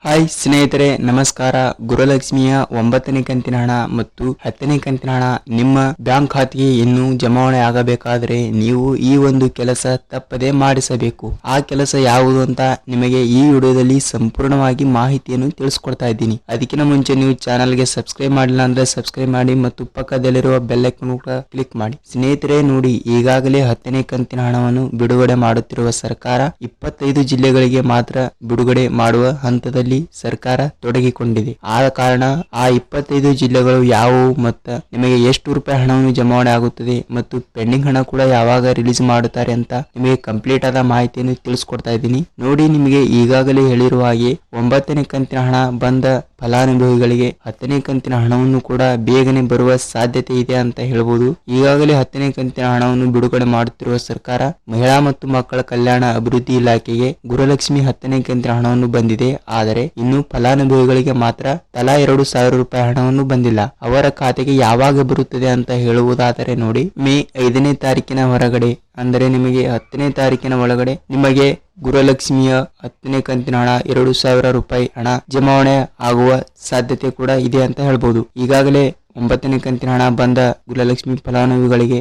Hi ಸ್ನೇಹಿತರೆ, ನಮಸ್ಕಾರ. ಗೃಹಲಕ್ಷ್ಮಿಯ 9ನೇ ಕಂತಿನ ಹಣ ಮತ್ತು 10ನೇ ಕಂತಿನ ಹಣ ನಿಮ್ಮ ಬ್ಯಾಂಕ್ ಖಾತೆಗೆ ಇನ್ನೂ ಜಮಾವಣೆ ಆಗಬೇಕಾದರೆ ನೀವು ಈ ಒಂದು ಕೆಲಸ ತಪ್ಪದೆ ಮಾಡಿಸಬೇಕು. ಆ ಕೆಲಸ ಯಾವುದು ಅಂತ ನಿಮಗೆ ಈ ವಿಡಿಯೋದಲ್ಲಿ ಸಂಪೂರ್ಣವಾಗಿ ಮಾಹಿತಿಯನ್ನು ತಿಳಿಸ್ಕೊಡ್ತಾ ಇದ್ದೀನಿ. ಅದಕ್ಕಿಂತ ಮುಂಚೆ ನೀವು ಚಾನಲ್ಗೆ ಸಬ್ಸ್ಕ್ರೈಬ್ ಮಾಡಿಲ್ಲ ಅಂದ್ರೆ ಸಬ್ಸ್ಕ್ರೈಬ್ ಮಾಡಿ ಮತ್ತು ಪಕ್ಕದಲ್ಲಿರುವ ಬೆಲ್ ಐಕಾನ್ ಕೂಡ ಕ್ಲಿಕ್ ಮಾಡಿ. ಸ್ನೇಹಿತರೆ ನೋಡಿ, ಈಗಾಗಲೇ 10ನೇ ಕಂತಿನ ಹಣವನ್ನು ಬಿಡುಗಡೆ ಮಾಡುತ್ತಿರುವ ಸರ್ಕಾರ 25 ಜಿಲ್ಲೆಗಳಿಗೆ ಮಾತ್ರ ಬಿಡುಗಡೆ ಮಾಡುವ ಹಂತದಲ್ಲಿ ಸರ್ಕಾರ ತೊಡಗಿಕೊಂಡಿದೆ. ಆದ ಕಾರಣ ಆ 25 ಜಿಲ್ಲೆಗಳು ಯಾವುವು ಮತ್ತು ನಿಮಗೆ ಎಷ್ಟು ರೂಪಾಯಿ ಹಣವನ್ನು ಜಮಾವಣೆ ಆಗುತ್ತದೆ ಮತ್ತು ಪೆಂಡಿಂಗ್ ಹಣ ಕೂಡ ಯಾವಾಗ ರಿಲೀಸ್ ಮಾಡುತ್ತಾರೆ ಅಂತ ನಿಮಗೆ ಕಂಪ್ಲೀಟ್ ಆದ ಮಾಹಿತಿಯನ್ನು ತಿಳಿಸ್ಕೊಡ್ತಾ ಇದ್ದೀನಿ. ನೋಡಿ, ನಿಮಗೆ ಈಗಾಗಲೇ ಹೇಳಿರುವ ಹಾಗೆ 9ನೇ ಕಂತಿನ ಹಣ ಬಂದ ಫಲಾನುಭವಿಗಳಿಗೆ 10ನೇ ಕಂತಿನ ಹಣವನ್ನು ಕೂಡ ಬೇಗನೆ ಬರುವ ಸಾಧ್ಯತೆ ಇದೆ ಅಂತ ಹೇಳ್ಬೋದು. ಈಗಾಗಲೇ 10ನೇ ಕಂತಿನ ಹಣವನ್ನು ಬಿಡುಗಡೆ ಮಾಡುತ್ತಿರುವ ಸರ್ಕಾರ ಮಹಿಳಾ ಮತ್ತು ಮಕ್ಕಳ ಕಲ್ಯಾಣ ಅಭಿವೃದ್ಧಿ ಇಲಾಖೆಗೆ ಗೃಹಲಕ್ಷ್ಮಿ 10ನೇ ಕಂತಿನ ಹಣವನ್ನು ಬಂದಿದೆ. ಆದರೆ ಇನ್ನು ಫಲಾನುಭವಿಗಳಿಗೆ ಮಾತ್ರ ತಲಾ 2,000 ರೂಪಾಯಿ ಹಣವನ್ನು ಬಂದಿಲ್ಲ. ಅವರ ಖಾತೆಗೆ ಯಾವಾಗ ಬರುತ್ತದೆ ಅಂತ ಹೇಳುವುದಾದರೆ ನೋಡಿ, ಮೇ 5ನೇ ತಾರೀಕಿನ ಹೊರಗಡೆ, ಅಂದರೆ ನಿಮಗೆ 10ನೇ ತಾರೀಕಿನ ಒಳಗಡೆ ನಿಮಗೆ ಗೃಹಲಕ್ಷ್ಮಿಯ 10ನೇ ಕಂತಿನ ಹಣ 2,000 ರೂಪಾಯಿ ಹಣ ಜಮಾವಣೆ ಆಗುವ ಸಾಧ್ಯತೆ ಕೂಡ ಇದೆ ಅಂತ ಹೇಳ್ಬೋದು. ಈಗಾಗಲೇ 9ನೇ ಕಂತಿನ ಹಣ ಬಂದ ಗೃಹಲಕ್ಷ್ಮಿ ಫಲಾನುಭವಿಗಳಿಗೆ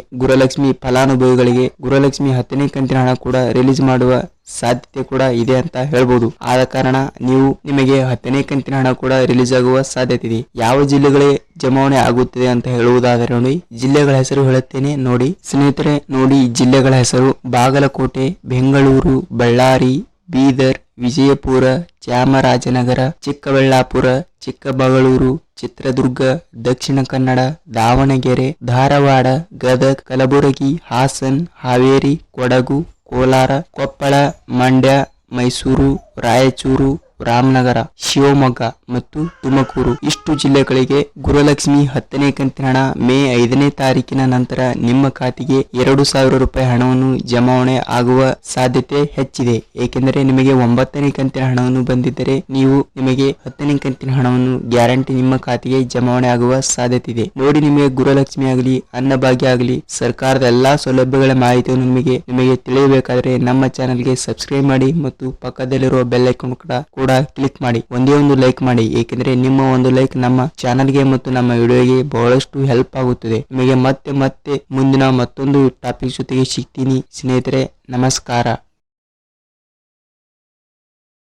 ಗೃಹಲಕ್ಷ್ಮಿ 10ನೇ ಕಂತಿನ ಹಣ ಕೂಡ ರಿಲೀಸ್ ಮಾಡುವ ಸಾಧ್ಯತೆ ಕೂಡ ಇದೆ ಅಂತ ಹೇಳ್ಬೋದು. ಆದ ಕಾರಣ ನಿಮಗೆ 10ನೇ ಕಂತಿನ ಹಣ ಕೂಡ ರಿಲೀಸ್ ಆಗುವ ಸಾಧ್ಯತೆ ಇದೆ. ಯಾವ ಜಿಲ್ಲೆಗಳೇ ಜಮಾವಣೆ ಆಗುತ್ತದೆ ಅಂತ ಹೇಳುವುದಾದರೆ ನೋಡಿ, ಜಿಲ್ಲೆಗಳ ಹೆಸರು ಹೇಳುತ್ತೇನೆ ನೋಡಿ ಸ್ನೇಹಿತರೆ. ನೋಡಿ, ಜಿಲ್ಲೆಗಳ ಹೆಸರು: ಬಾಗಲಕೋಟೆ, ಬೆಂಗಳೂರು, ಬಳ್ಳಾರಿ, ಬೀದರ್, ವಿಜಯಪುರ, ಚಾಮರಾಜನಗರ, ಚಿಕ್ಕಬಳ್ಳಾಪುರ, ಚಿಕ್ಕಮಗಳೂರು, ಚಿತ್ರದುರ್ಗ, ದಕ್ಷಿಣ ಕನ್ನಡ, ದಾವಣಗೆರೆ, ಧಾರವಾಡ, ಗದಗ, ಕಲಬುರಗಿ, ಹಾಸನ್, ಹಾವೇರಿ, ಕೊಡಗು, ಕೋಲಾರ, ಕೊಪ್ಪಳ, ಮಂಡ್ಯ, ಮೈಸೂರು, ರಾಯಚೂರು, ರಾಮನಗರ, ಶಿವಮೊಗ್ಗ ಮತ್ತು ತುಮಕೂರು. ಇಷ್ಟು ಜಿಲ್ಲೆಗಳಿಗೆ ಗೃಹಲಕ್ಷ್ಮಿ 10ನೇ ಕಂತಿನ ಹಣ ಮೇ 5ನೇ ತಾರೀಕಿನ ನಂತರ ನಿಮ್ಮ ಖಾತೆಗೆ 2,000 ರೂಪಾಯಿ ಹಣವನ್ನು ಜಮಾವಣೆ ಆಗುವ ಸಾಧ್ಯತೆ ಹೆಚ್ಚಿದೆ. ಏಕೆಂದರೆ ನಿಮಗೆ 9ನೇ ಕಂತಿನ ಹಣವನ್ನು ಬಂದಿದ್ದರೆ ನಿಮಗೆ 10ನೇ ಕಂತಿನ ಹಣವನ್ನು ಗ್ಯಾರಂಟಿ ನಿಮ್ಮ ಖಾತೆಗೆ ಜಮಾವಣೆ ಆಗುವ ಸಾಧ್ಯತೆ ಇದೆ. ನೋಡಿ, ನಿಮಗೆ ಗೃಹಲಕ್ಷ್ಮಿ ಆಗಲಿ, ಅನ್ನಭಾಗ್ಯ ಆಗಲಿ, ಸರ್ಕಾರದ ಎಲ್ಲಾ ಸೌಲಭ್ಯಗಳ ಮಾಹಿತಿಯನ್ನು ನಿಮಗೆ ತಿಳಿಯಬೇಕಾದರೆ ನಮ್ಮ ಚಾನೆಲ್ಗೆ ಸಬ್ಸ್ಕ್ರೈಬ್ ಮಾಡಿ ಮತ್ತು ಪಕ್ಕದಲ್ಲಿರುವ ಬೆಲ್ ಐಕಾನ್ ಕೂಡ ಕ್ಲಿಕ್ ಮಾಡಿ. ಒಂದೇ ಒಂದು ಲೈಕ್ ಮಾಡಿ, ಏಕೆಂದರೆ ನಿಮ್ಮ ಒಂದು ಲೈಕ್ ನಮ್ಮ ಚಾನಲ್ಗೆ ಮತ್ತು ನಮ್ಮ ವಿಡಿಯೋಗೆ ಬಹಳಷ್ಟು ಹೆಲ್ಪ್ ಆಗುತ್ತದೆ. ನಿಮಗೆ ಮತ್ತೆ ಮುಂದಿನ ಮತ್ತೊಂದು ಟಾಪಿಕ್ ಜೊತೆಗೆ ಸಿಗ್ತೀನಿ ಸ್ನೇಹಿತರೆ. ನಮಸ್ಕಾರ.